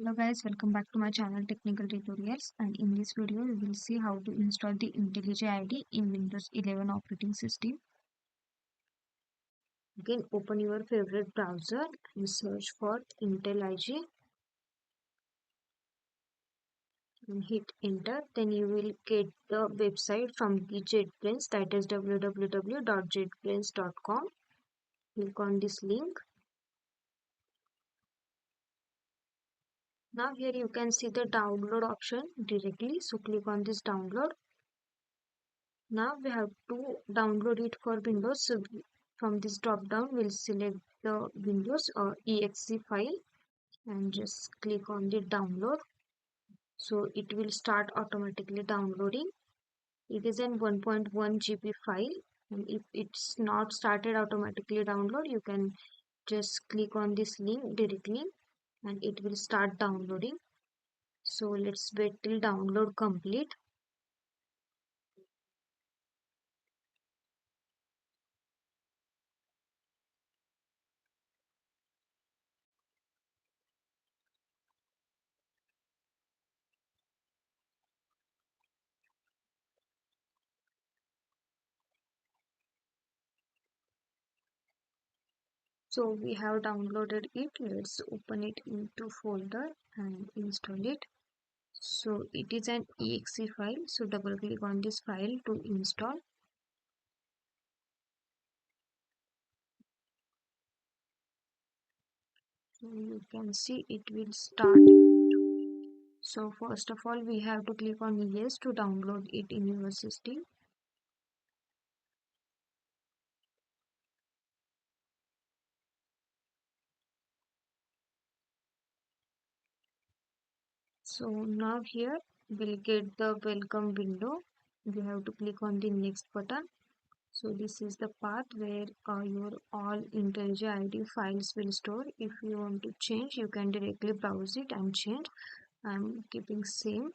Hello guys, welcome back to my channel Technical Tutorials, and in this video we will see how to install the IntelliJ IDE in Windows 11 operating system. You can open your favorite browser and search for IntelliJ and hit enter. Then you will get the website from the JetBrains, that is www.jetbrains.com. Click on this link. Now here you can see the download option directly, so click on this download. Now we have to download it for Windows. So from this drop down, we'll select the Windows or exe file and just click on the download. So it will start automatically downloading. It is an 1.1 GB file, and if it's not started automatically download, you can just click on this link directly and it will start downloading. So let's wait till download complete. So we have downloaded it. Let's open it into folder and install it. So it is an exe file. So double click on this file to install. So you can see it will start. So first of all, we have to click on yes to download it in your system. So now here we'll get the welcome window. You have to click on the next button. So this is the path where your all IntelliJ IDE files will store. If you want to change, you can directly browse it and change. I'm keeping same.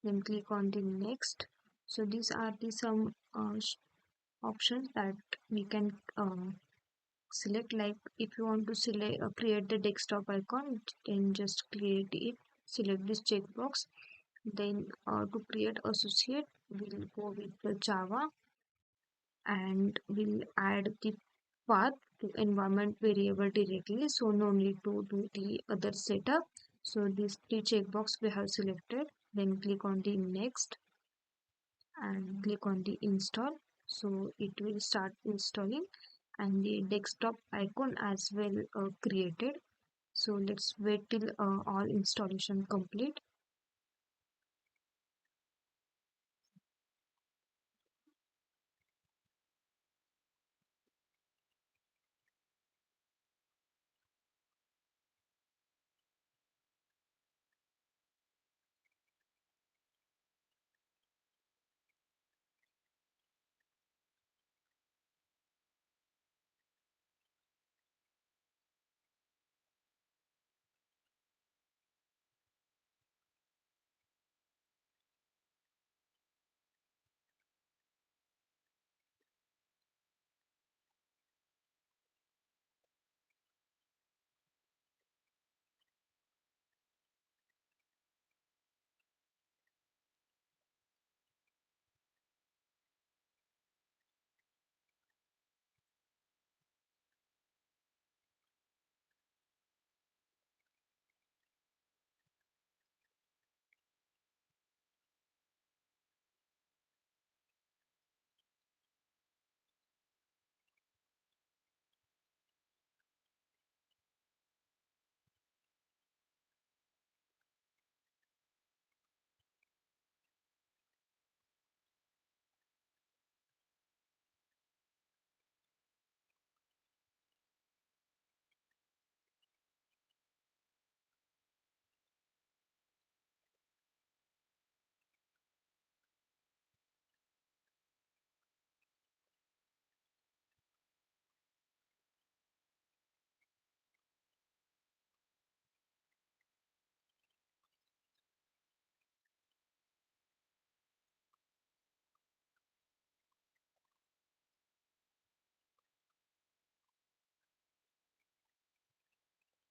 Then click on the next. So these are the some options that we can select. Like if you want to select create the desktop icon, then just create it. Select this checkbox. Then to create associate, we'll go with the Java and we'll add the path to environment variable directly, so no need to do the other setup. So these three checkbox we have selected. Then click on the next and click on the install. So it will start installing and the desktop icon as well created. So let's wait till all installation complete.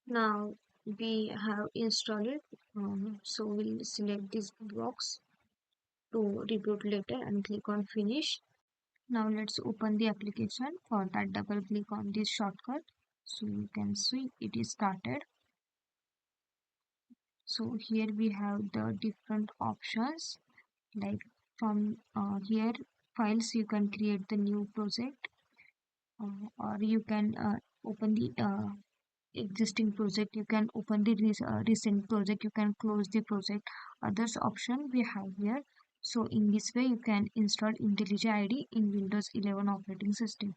Now we have installed it. So we'll select this box to reboot later and click on finish. Now let's open the application. For that, double click on this shortcut. So you can see it is started. So here we have the different options, like from here files you can create the new project, or you can open the existing project, you can open the recent project, you can close the project, others option we have here. So in this way you can install IntelliJ IDE in Windows 11 operating system.